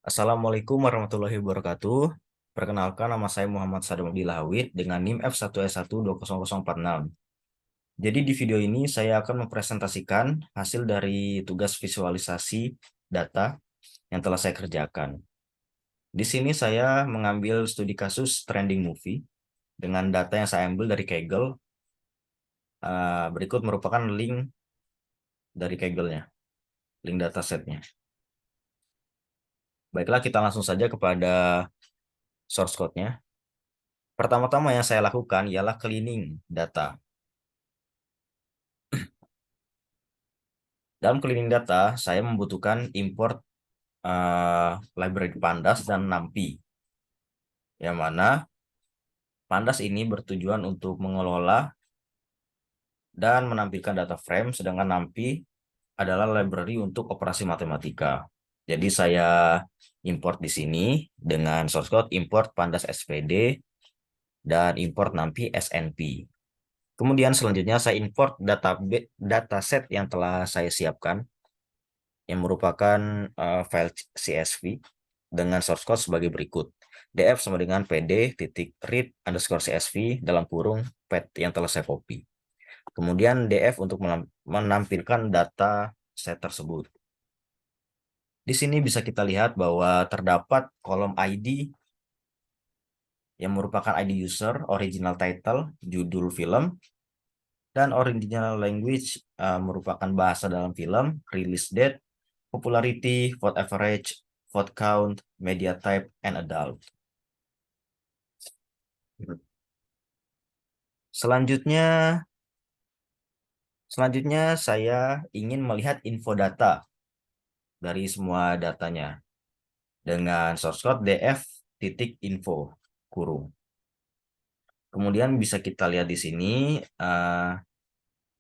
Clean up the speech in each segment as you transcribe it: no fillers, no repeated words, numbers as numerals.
Assalamualaikum warahmatullahi wabarakatuh. Perkenalkan, nama saya Muhammad Sadam Dilawit dengan NIM F1S1200046. Jadi di video ini saya akan mempresentasikan hasil dari tugas visualisasi data yang telah saya kerjakan. Di sini saya mengambil studi kasus trending movie dengan data yang saya ambil dari Kaggle. Berikut merupakan link dari Kaggle-nya, link datasetnya. Baiklah, kita langsung saja kepada source code-nya. Pertama-tama yang saya lakukan ialah cleaning data. Dalam cleaning data, saya membutuhkan import library Pandas dan NumPy. Yang mana Pandas ini bertujuan untuk mengelola dan menampilkan data frame, sedangkan NumPy adalah library untuk operasi matematika. Jadi saya import di sini dengan source code import pandas spd dan import NumPy snp. Kemudian selanjutnya saya import dataset yang telah saya siapkan, yang merupakan file CSV dengan source code sebagai berikut. df sama dengan pd.read_csv dalam kurung pad yang telah saya copy. Kemudian df untuk menampilkan data set tersebut. Di sini bisa kita lihat bahwa terdapat kolom ID yang merupakan ID user, original title, judul film, dan original language merupakan bahasa dalam film, release date, popularity, vote average, vote count, media type, and adult. Selanjutnya saya ingin melihat info data dari semua datanya dengan source code df.info kurung. Kemudian bisa kita lihat di sini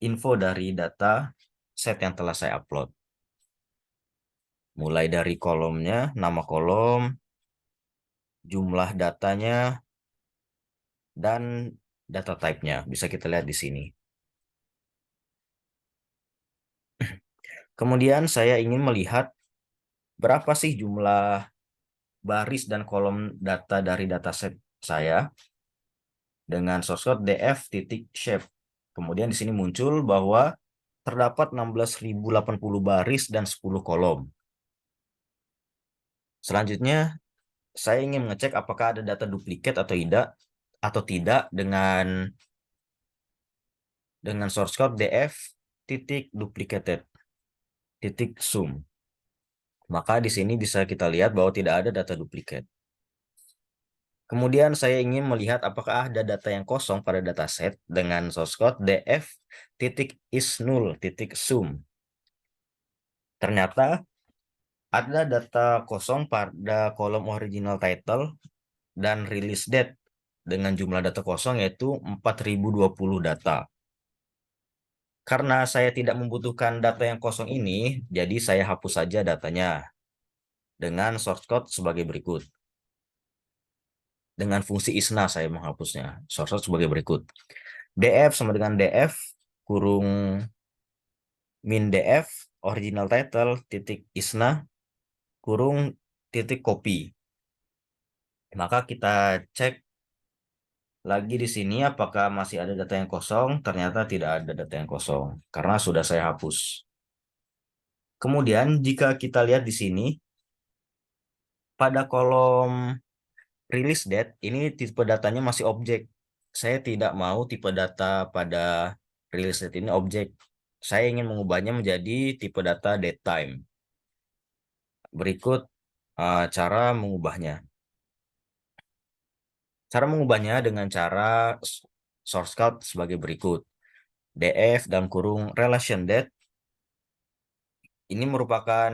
info dari data set yang telah saya upload. Mulai dari kolomnya, nama kolom, jumlah datanya, dan data type-nya. Bisa kita lihat di sini. Kemudian saya ingin melihat berapa sih jumlah baris dan kolom data dari dataset saya dengan source code df.shape. Kemudian di sini muncul bahwa terdapat 16.080 baris dan 10 kolom. Selanjutnya, saya ingin mengecek apakah ada data duplikat atau tidak dengan source code df.duplicated.sum. Maka di sini bisa kita lihat bahwa tidak ada data duplikat. Kemudian saya ingin melihat apakah ada data yang kosong pada dataset dengan source code df.isNull.sum. Ternyata ada data kosong pada kolom original title dan release date dengan jumlah data kosong yaitu 4020 data. Karena saya tidak membutuhkan data yang kosong ini, jadi saya hapus saja datanya dengan source code sebagai berikut. Dengan fungsi isna saya menghapusnya. Source code sebagai berikut. df sama dengan df kurung min df original title titik isna kurung titik copy. Maka kita cek lagi di sini apakah masih ada data yang kosong. Ternyata tidak ada data yang kosong karena sudah saya hapus. Kemudian jika kita lihat di sini pada kolom release date ini tipe datanya masih objek. Saya tidak mau tipe data pada release date ini objek. Saya ingin mengubahnya menjadi tipe data date time. Berikut cara mengubahnya. Cara mengubahnya dengan cara source code sebagai berikut. df dalam kurung relation date. Ini merupakan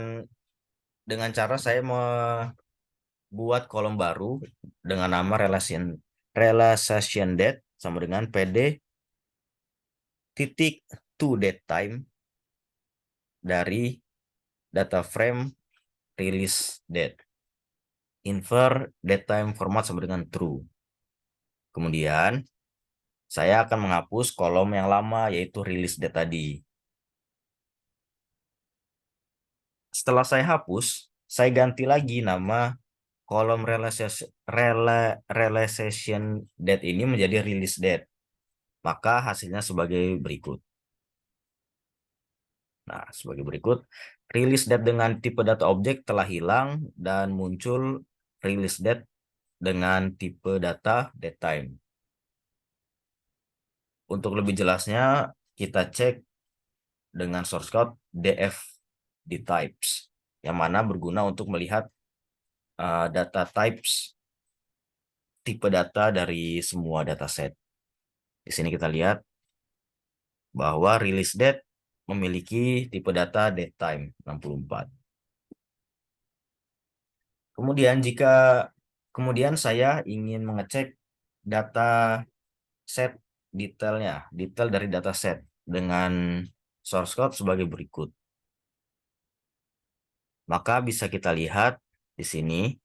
dengan cara saya membuat kolom baru dengan nama relation date sama dengan pd titik to date time dari data frame release date. Infer date time format sama dengan true. Kemudian saya akan menghapus kolom yang lama yaitu release date tadi. Setelah saya hapus, saya ganti lagi nama kolom realization date ini menjadi release date. Maka hasilnya sebagai berikut. Nah, sebagai berikut, release date dengan tipe data objek telah hilang dan muncul release date dengan tipe data datetime. Untuk lebih jelasnya, kita cek dengan source code df di types, yang mana berguna untuk melihat data types, tipe data dari semua dataset. Di sini kita lihat bahwa release date memiliki tipe data datetime 64. Kemudian saya ingin mengecek data set detailnya, detail dari dataset dengan source code sebagai berikut. Maka bisa kita lihat di sini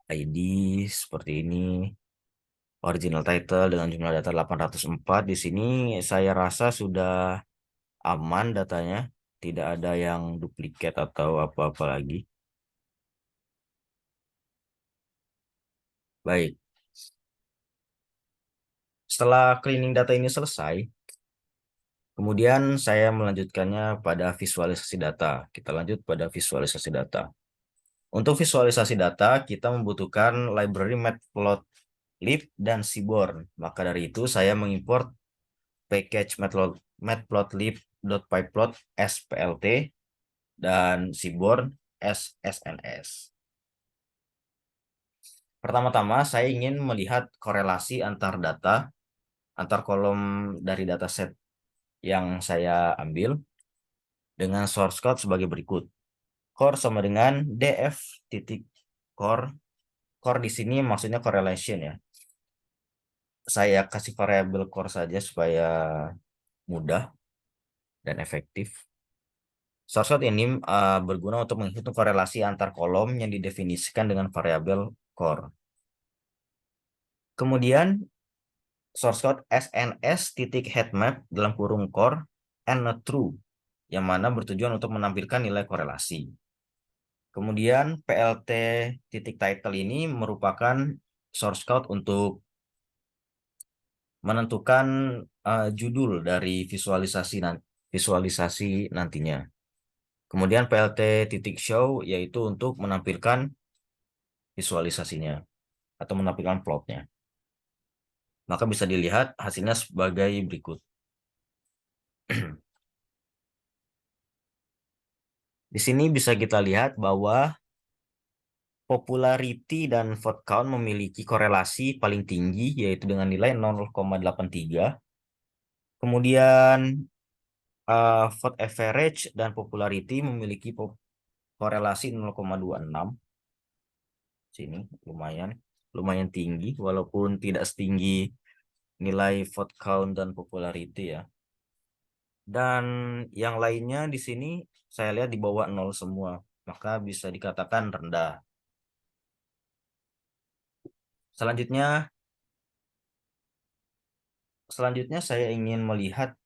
ID seperti ini, original title dengan jumlah data 804. Di sini saya rasa sudah aman datanya, tidak ada yang duplikat atau apa-apa lagi. Baik, setelah cleaning data ini selesai, kemudian saya melanjutkannya pada visualisasi data. Kita lanjut pada visualisasi data. Untuk visualisasi data, kita membutuhkan library matplotlib dan seaborn. Maka dari itu, saya mengimport package matplotlib.pyplot splt dan seaborn sSNS. Pertama-tama, saya ingin melihat korelasi antar data, antar kolom dari dataset yang saya ambil dengan source code sebagai berikut. Core sama dengan df titik core. Core di sini maksudnya correlation ya. Saya kasih variabel core saja supaya mudah dan efektif. Source code ini berguna untuk menghitung korelasi antar kolom yang didefinisikan dengan variabel core. Kemudian source code sns titik headmap dalam kurung core and not true, yang mana bertujuan untuk menampilkan nilai korelasi. Kemudian plt titik title ini merupakan source code untuk menentukan judul dari visualisasi nantinya. Kemudian plt titik show yaitu untuk menampilkan visualisasinya atau menampilkan plotnya. Maka bisa dilihat hasilnya sebagai berikut. Di sini bisa kita lihat bahwa popularity dan vote count memiliki korelasi paling tinggi yaitu dengan nilai 0,83. Kemudian vote average dan popularity memiliki korelasi 0,26. Sini lumayan tinggi walaupun tidak setinggi nilai vote count dan popularity ya. Dan yang lainnya di sini saya lihat di bawah 0 semua, maka bisa dikatakan rendah. Selanjutnya saya ingin melihat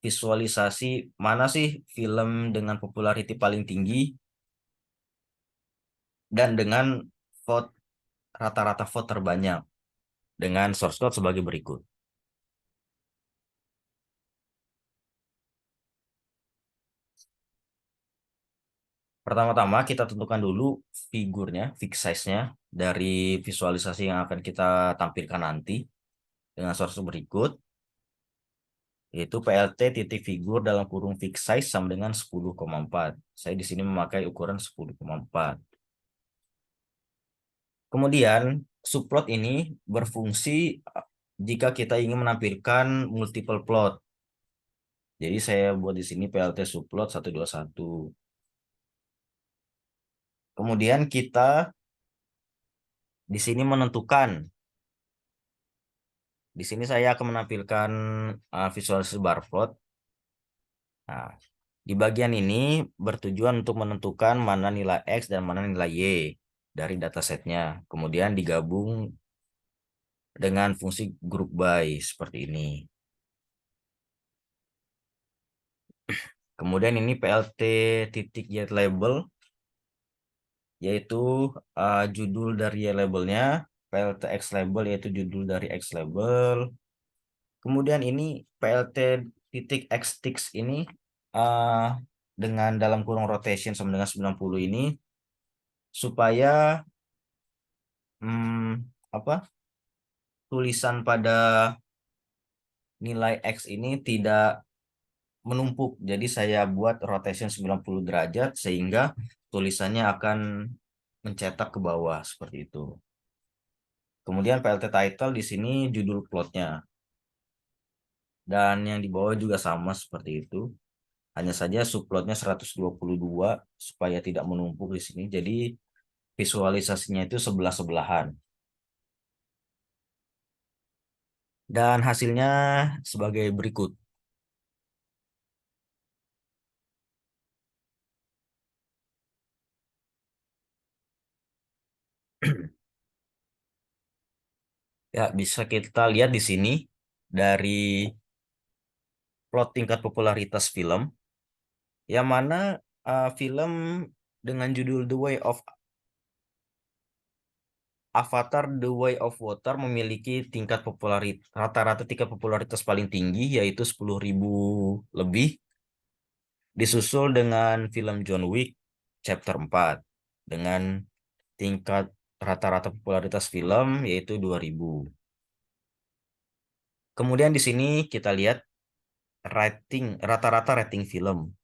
visualisasi mana sih film dengan popularity paling tinggi dan dengan vote rata-rata vote terbanyak dengan source code sebagai berikut. Pertama-tama kita tentukan dulu figurnya, fix size-nya dari visualisasi yang akan kita tampilkan nanti dengan source berikut, yaitu plt titik figur dalam kurung fix size sama dengan 10,4. Saya di sini memakai ukuran 10,4. Kemudian subplot ini berfungsi jika kita ingin menampilkan multiple plot. Jadi saya buat di sini plt subplot 121. Kemudian kita di sini menentukan. Di sini saya akan menampilkan visualisasi bar plot. Nah, di bagian ini bertujuan untuk menentukan mana nilai X dan mana nilai Y dari datasetnya. Kemudian digabung dengan fungsi group by seperti ini. Kemudian ini PLT titik Y label, yaitu judul dari Y labelnya. PLT X label yaitu judul dari X label. Kemudian ini PLT titik X tix ini uh, dengan dalam kurung rotation sama dengan 90 ini supaya apa tulisan pada nilai X ini tidak menumpuk. Jadi saya buat rotation 90 derajat sehingga tulisannya akan mencetak ke bawah seperti itu. Kemudian PLT title di sini judul plotnya. Dan yang di bawah juga sama seperti itu. Hanya saja subplotnya 122 supaya tidak menumpuk di sini. Jadi visualisasinya itu sebelah-sebelahan. Dan hasilnya sebagai berikut. Ya, bisa kita lihat di sini dari plot tingkat popularitas film, yang mana film dengan judul The Way of Avatar The Way of Water memiliki tingkat popularitas rata-rata tingkat popularitas paling tinggi yaitu 10.000 lebih, disusul dengan film John Wick Chapter 4 dengan tingkat rata-rata popularitas film yaitu 2.000. Kemudian di sini kita lihat rata-rata rating film.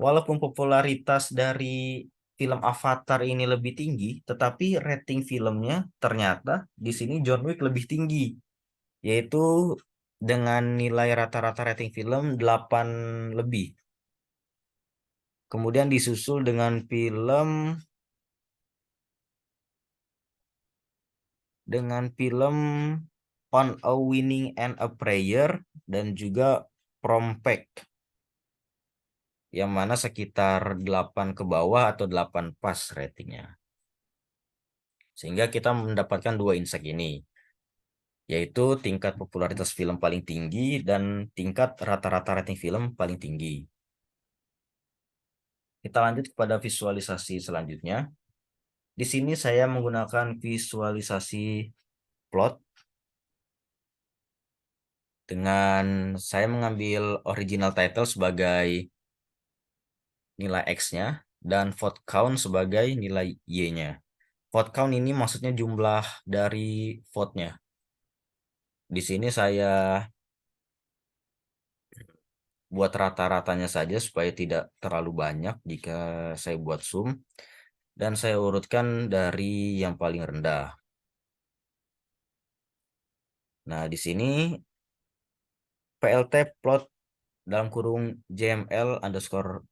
Walaupun popularitas dari film Avatar ini lebih tinggi, tetapi rating filmnya ternyata di sini John Wick lebih tinggi, yaitu dengan nilai rata-rata rating film 8 lebih. Kemudian disusul dengan film On a Winning and a Prayer dan juga Prompect, yang mana sekitar 8 ke bawah atau 8 pas ratingnya. Sehingga kita mendapatkan dua insight ini, yaitu tingkat popularitas film paling tinggi dan tingkat rata-rata rating film paling tinggi. Kita lanjut kepada visualisasi selanjutnya. Di sini saya menggunakan visualisasi plot dengan saya mengambil original title sebagai nilai X-nya dan vote count sebagai nilai Y-nya. Vote count ini maksudnya jumlah dari vote-nya. Di sini saya buat rata-ratanya saja supaya tidak terlalu banyak jika saya buat zoom. Dan saya urutkan dari yang paling rendah. Nah, di sini PLT plot dalam kurung JML underscore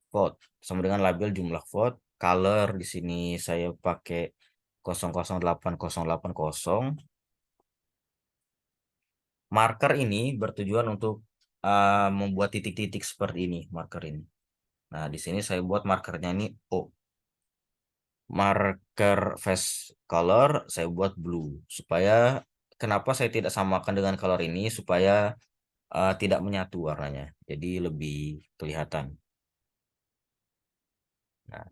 vote sama dengan label jumlah vote. Color di sini saya pakai 008080. Marker ini bertujuan untuk membuat titik-titik seperti ini, marker ini. Nah, di sini saya buat markernya ini O. Marker face color saya buat blue. Supaya, kenapa saya tidak samakan dengan color ini? Supaya tidak menyatu warnanya. Jadi lebih kelihatan. Nah,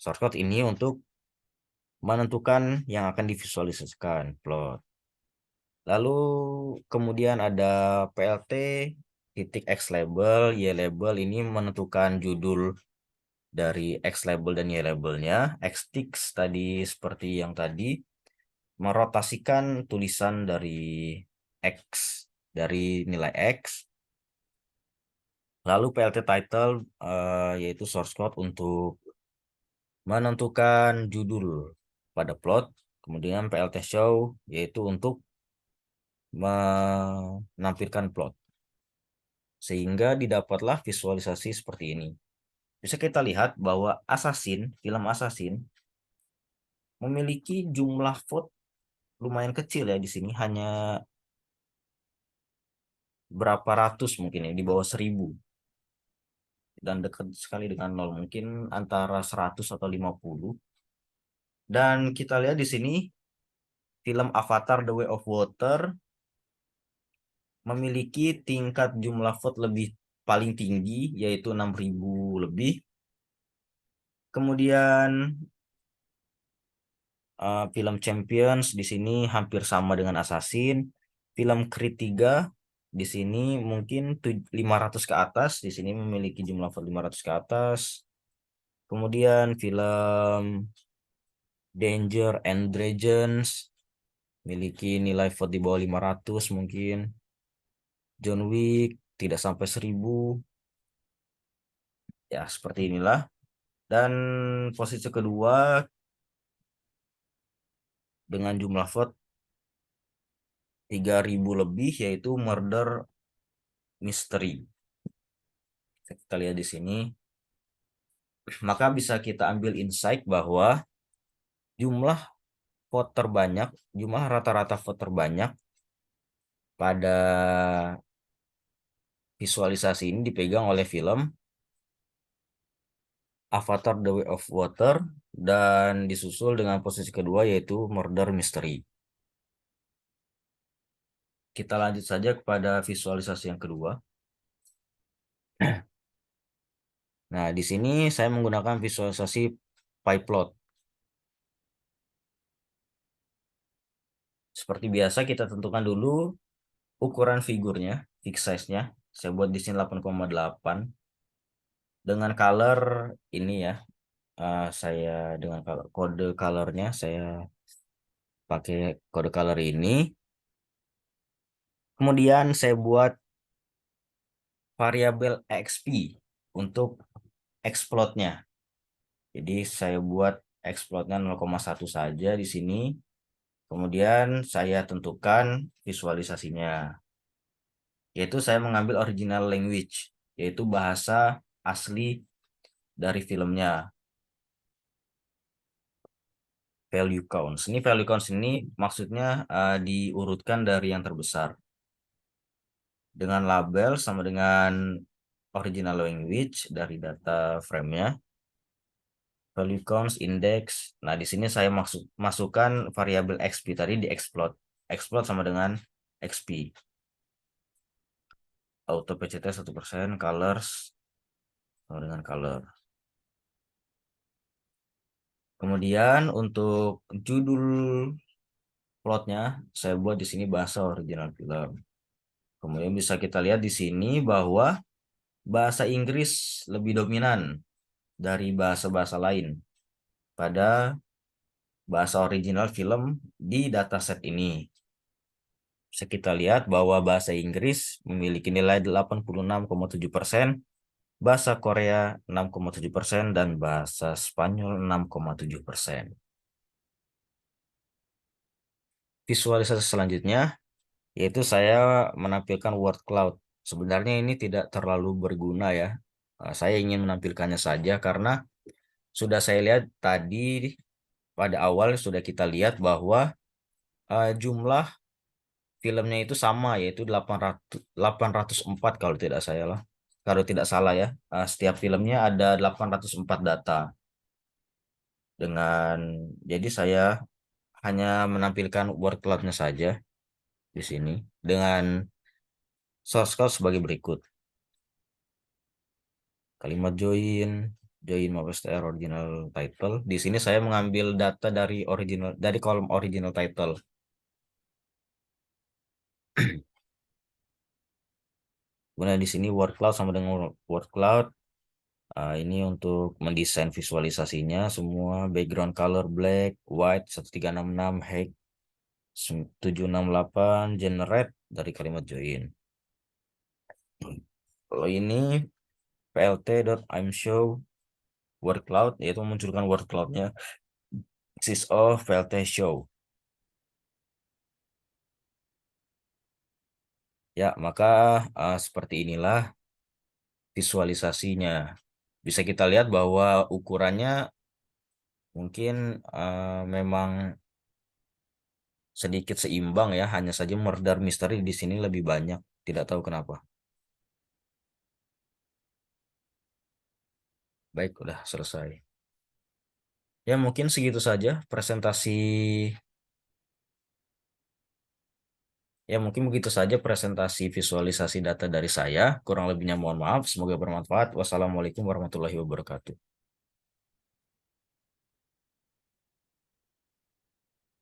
shortcut ini untuk menentukan yang akan divisualisasikan, plot. Lalu kemudian ada PLT titik X label, Y label ini menentukan judul dari X label dan Y labelnya. X tix tadi seperti yang tadi merotasikan tulisan dari X, dari nilai X. Lalu PLT title yaitu source code untuk menentukan judul pada plot. Kemudian PLT show yaitu untuk menampilkan plot. Sehingga didapatlah visualisasi seperti ini. Bisa kita lihat bahwa film Assassin memiliki jumlah vote lumayan kecil ya di sini, hanya berapa ratus mungkin ya, di bawah 1.000 dan dekat sekali dengan nol, mungkin antara 100 atau 50. Dan kita lihat di sini film Avatar The Way of Water memiliki tingkat jumlah vote lebih paling tinggi, yaitu 6.000 lebih. Kemudian film Champions di sini hampir sama dengan Assassin. Film Creed 3 di sini mungkin 500 ke atas, di sini memiliki jumlah vote 500 ke atas. Kemudian film Danger and Dragons memiliki nilai vote di bawah 500 mungkin. John Wick tidak sampai 1.000. Ya, seperti inilah. Dan posisi kedua dengan jumlah vote 3.000 lebih yaitu Murder Mystery. Kita lihat di sini. Maka bisa kita ambil insight bahwa jumlah vote terbanyak, jumlah rata-rata vote terbanyak pada visualisasi ini dipegang oleh film Avatar The Way of Water dan disusul dengan posisi kedua yaitu Murder Mystery. Kita lanjut saja kepada visualisasi yang kedua. Nah, di sini saya menggunakan visualisasi pie plot. Seperti biasa kita tentukan dulu ukuran figurnya, fix size-nya. Saya buat di sini 8,8 dengan color ini ya. Saya dengan kode colornya saya pakai kode color ini. Kemudian saya buat variabel XP untuk explode-nya. Jadi saya buat explode-nya 0,1 saja di sini. Kemudian saya tentukan visualisasinya. Yaitu saya mengambil original language, yaitu bahasa asli dari filmnya. Value counts. Ini value counts ini maksudnya diurutkan dari yang terbesar. Dengan label sama dengan original language dari data frame-nya. Value counts index. Nah, di sini saya masukkan variabel XP tadi di explode. Explode sama dengan XP. Auto PCT 1%, colors sama dengan color. Kemudian untuk judul plotnya saya buat di sini bahasa original film. Kemudian bisa kita lihat di sini bahwa bahasa Inggris lebih dominan dari bahasa-bahasa lain pada bahasa original film di dataset ini. Bisa kita lihat bahwa bahasa Inggris memiliki nilai 86,7%, bahasa Korea 6,7%, dan bahasa Spanyol 6,7%. Visualisasi selanjutnya yaitu saya menampilkan word cloud. Sebenarnya ini tidak terlalu berguna ya. Saya ingin menampilkannya saja karena sudah saya lihat tadi pada awal sudah kita lihat bahwa jumlah filmnya itu sama yaitu 804 kalau tidak salah. Kalau tidak salah ya. Setiap filmnya ada 804 data. Jadi saya hanya menampilkan word cloud-nya saja di sini dengan source code sebagai berikut. Kalimat join Mapstr original title. Di sini saya mengambil data dari kolom original title. Kemudian di sini word cloud sama dengan word cloud. Ini untuk mendesain visualisasinya semua background color black, white 1366, height 768, generate dari kalimat join. Kalau ini plt.imshow word cloud yaitu memunculkan word cloudnya consist of plt show. Ya, maka seperti inilah visualisasinya. Bisa kita lihat bahwa ukurannya mungkin memang sedikit seimbang ya, hanya saja murder mystery di sini lebih banyak, tidak tahu kenapa. Baik, udah selesai. Ya, mungkin segitu saja presentasi Ya, mungkin begitu saja presentasi visualisasi data dari saya. Kurang lebihnya mohon maaf. Semoga bermanfaat. Wassalamualaikum warahmatullahi wabarakatuh.